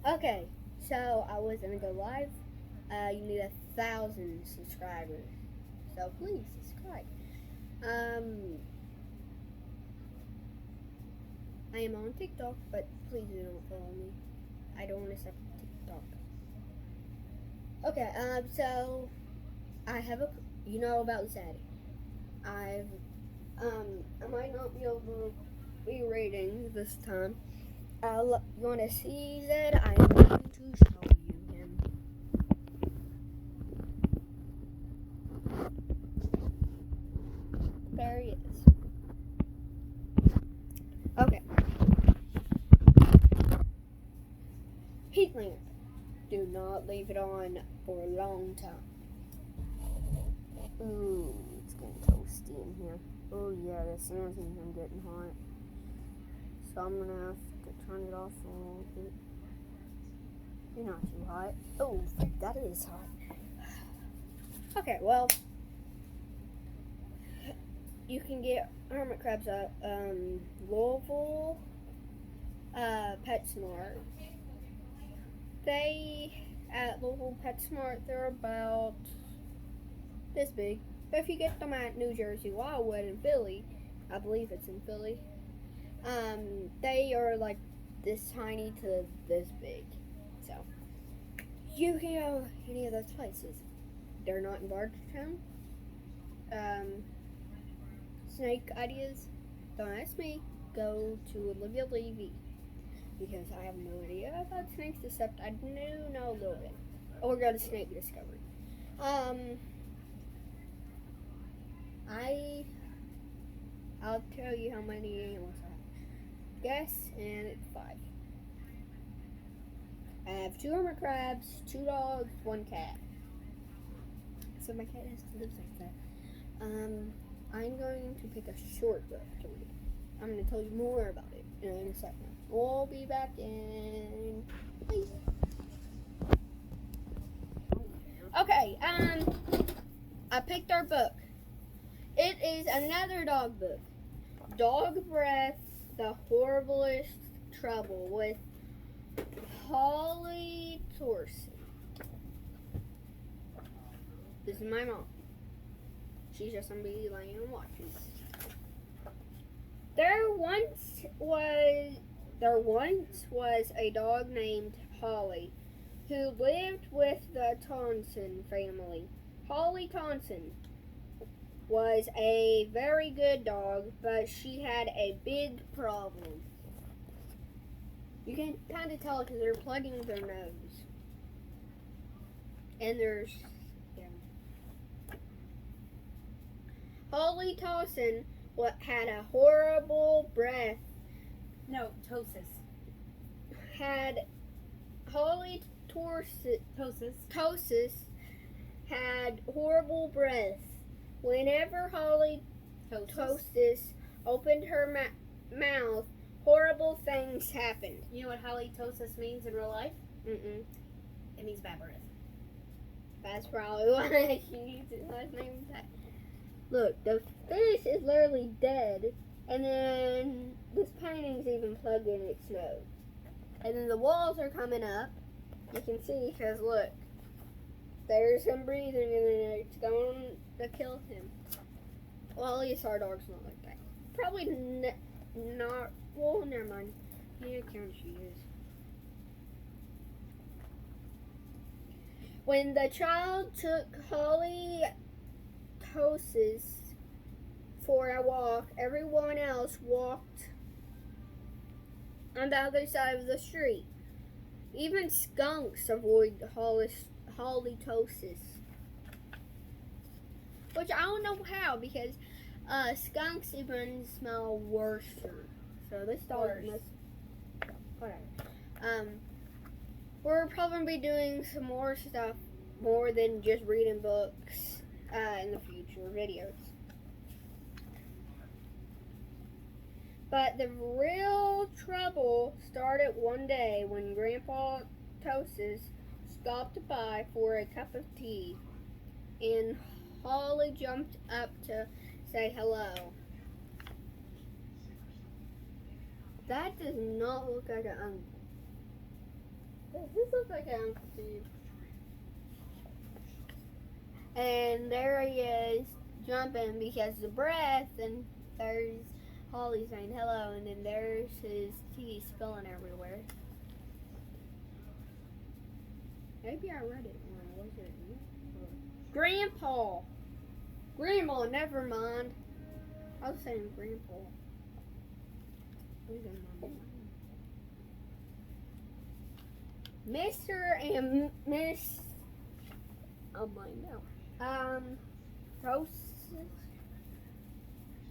Okay, so I was gonna go live. You need 1,000 subscribers, so please subscribe. Um, I am on TikTok, but please do not follow me. I don't want to stop TikTok. Okay, so I have a, you know about Zed. I might not be able to be rating this time. You want to see Zed? I am going to show you him. There he is. Okay. Heat lamp. Do not leave it on for a long time. Ooh, it's getting toasty in here. Oh yeah, the sound's in here getting hot. So I'm gonna have to turn it off a little bit. You're not too hot. Oh, that is hot. Okay, well, you can get hermit crabs at Louisville PetSmart. At Louisville PetSmart, they're about this big. But if you get them at New Jersey Wildwood in Philly, I believe it's in Philly, they are like this tiny to this big. So you can go any of those places. They're not in Bardstown. Snake ideas, don't ask me. Go to Olivia Levy because I have no idea about snakes except I do know a little bit. Or go to Snake Discovery. I'll tell you how many animals I have. Guess, and it's 5. I have 2 hermit crabs, 2 dogs, 1 cat. So my cat has to live like that. I'm going to pick a short book to read. I'm going to tell you more about it in a second. We'll be back in. Please. Okay, I picked our book. It is another dog book. Dog Breath, The Horriblest Trouble with Holly Thorson. This is my mom. She's just gonna be laying and watching. There once was a dog named Holly who lived with the Tonson family. Holly Tonson was a very good dog, but she had a big problem. You can kind of tell because they're plugging their nose. And there's, yeah. Holly Tonson had a horrible breath. No, ptosis. Holly Tosis had horrible breath. Whenever Holly Tosis opened her mouth, horrible things happened. You know what halitosis means in real life? Mm-mm. It means bad breath. That's probably why she needs his last name. Look, the fish is literally dead, and then this painting's even plugged in its nose. And then the walls are coming up. You can see, because look, there's him breathing, and then it's going to kill him. Well, at least our dog's not like that. Probably not. Well, never mind. Yeah, count she is. When the child took Holly Tosis for a walk, everyone else walked on the other side of the street. Even skunks avoid halitosis. Which I don't know how, because skunks even smell worse. So this dog must. Whatever. We're probably doing some more stuff, more than just reading books in the future videos. But the real trouble started one day when Grandpa Tosis stopped by for a cup of tea, and Holly jumped up to say hello. That does not look like an uncle. This looks like an Uncle Steve. And there he is jumping because of breath, and there's Holly saying hello, and then there's his tea spilling everywhere. Maybe I read it wrong. Was it Grandpa? Grandma, never mind. I was saying Grandpa. Who's in my mind? Mr. and Miss. Oh my no. Toasts.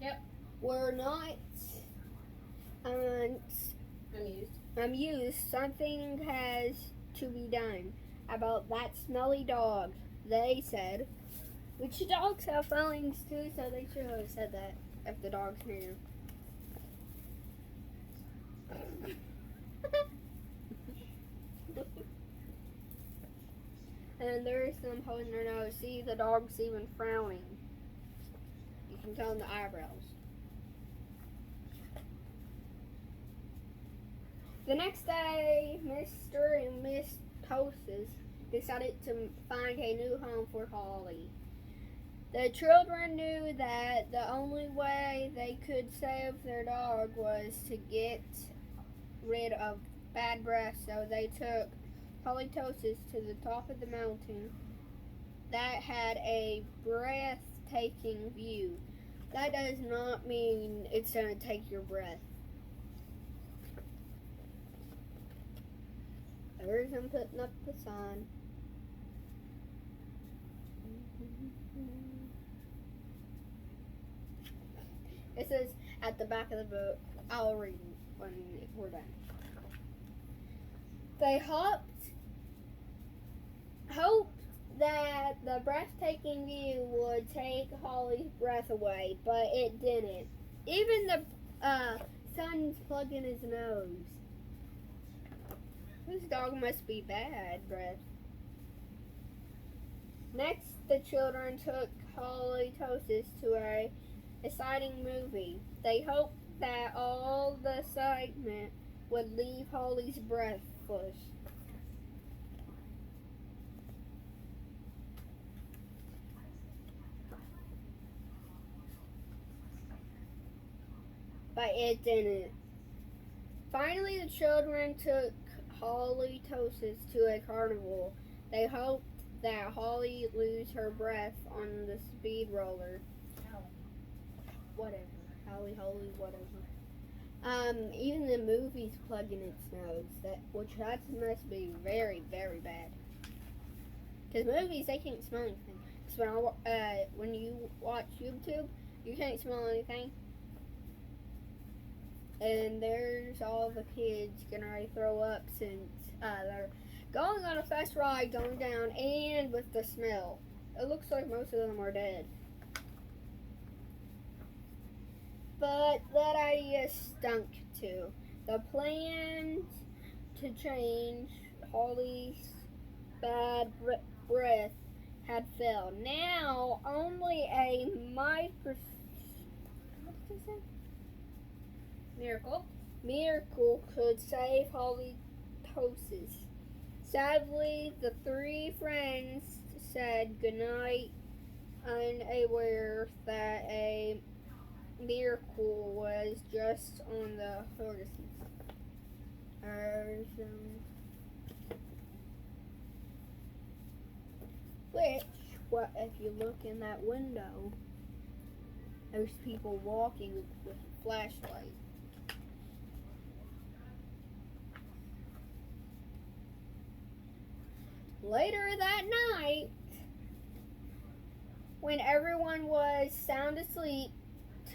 Yep. Were not amused. Something has to be done about that smelly dog, they said. Which dogs have feelings too, so they should have said that if the dog's here. And there's them holding their nose. See, the dog's even frowning. You can tell in the eyebrows. The next day, Mr. and Miss Toasts decided to find a new home for Holly. The children knew that the only way they could save their dog was to get rid of bad breath, so they took Holly Toasts to the top of the mountain that had a breathtaking view. That does not mean it's going to take your breath. There's him putting up the sign. It says at the back of the book, I'll read it when we're done. They hoped that the breathtaking view would take Holly's breath away, but it didn't. Even the sun's plugged in his nose. This dog must be bad breath. Next, the children took Holly Toasts to a exciting movie. They hoped that all the excitement would leave Holly's breathless. But it didn't. Finally, the children took Holly Toasts to a carnival. They hoped that Holly lose her breath on the speed roller. Whatever. Holly, whatever. Even the movie's plugging its nose. That must be very, very bad. Because movies, they can't smell anything. Because when you watch YouTube, you can't smell anything. And there's all the kids getting ready to throw up since they're going on a fast ride, going down, and with the smell. It looks like most of them are dead. But that idea stunk too. The plan to change Holly's bad breath had failed. Now only a miracle could save Holly Toasts. Sadly, the three friends said goodnight, unaware that a miracle was just on the horizon. If you look in that window, there's people walking with a flashlight. Later that night, when everyone was sound asleep,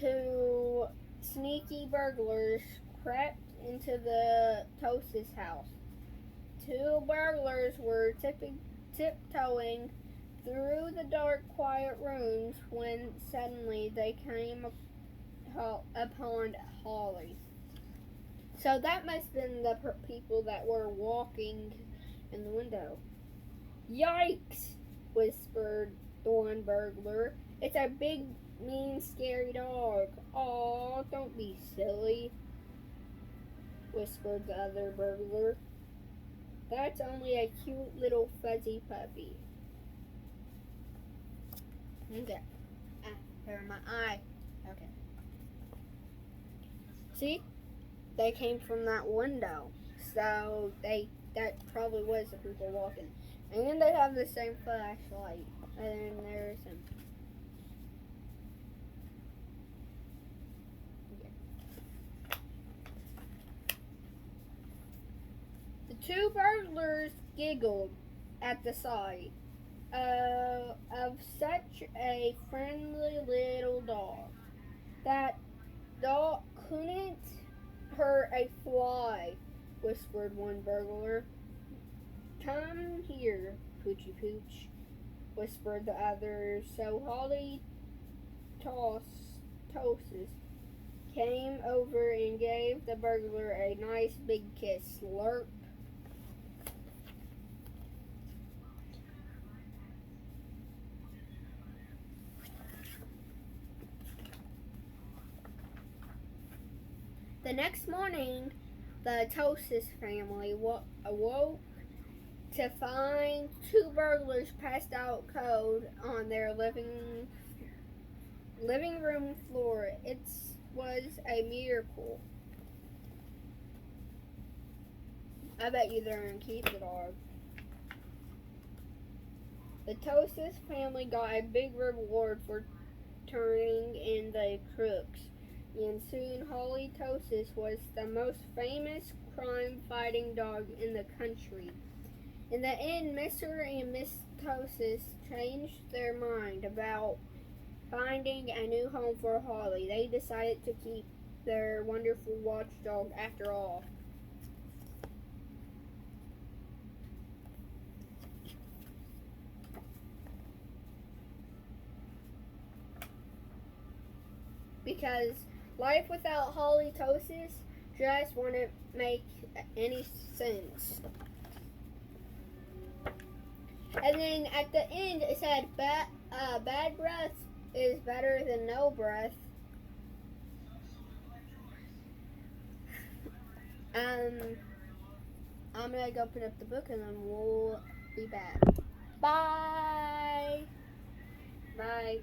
two sneaky burglars crept into the Toasts' house. Two burglars were tiptoeing through the dark, quiet rooms when suddenly they came upon Holly. So that must have been the people that were walking in the window. Yikes, whispered the one burglar. It's a big, mean, scary dog. Aw, don't be silly, whispered the other burglar. That's only a cute little fuzzy puppy. Okay. Here in my eye. Okay. See? They came from that window. So that probably was the people walking. And they have the same flashlight. And then there's him. The two burglars giggled at the sight of such a friendly little dog. That dog couldn't hurt a fly, whispered one burglar. Come here, Poochie Pooch, whispered the other. So Holly Tosses came over and gave the burglar a nice big kiss. Slurp. The next morning, the Tosis family awoke to find two burglars passed out cold on their living room floor. It was a miracle. I bet you they're gonna keep the dog. The Tosis family got a big reward for turning in the crooks. And soon Holly Tosis was the most famous crime-fighting dog in the country. In the end, Mr. and Miss Tosis changed their mind about finding a new home for Holly. They decided to keep their wonderful watchdog after all. Because life without Holly Tosis just wouldn't make any sense. And then at the end it said bad breath is better than no breath. I'm gonna go put up the book and then we'll be back. Bye. Bye.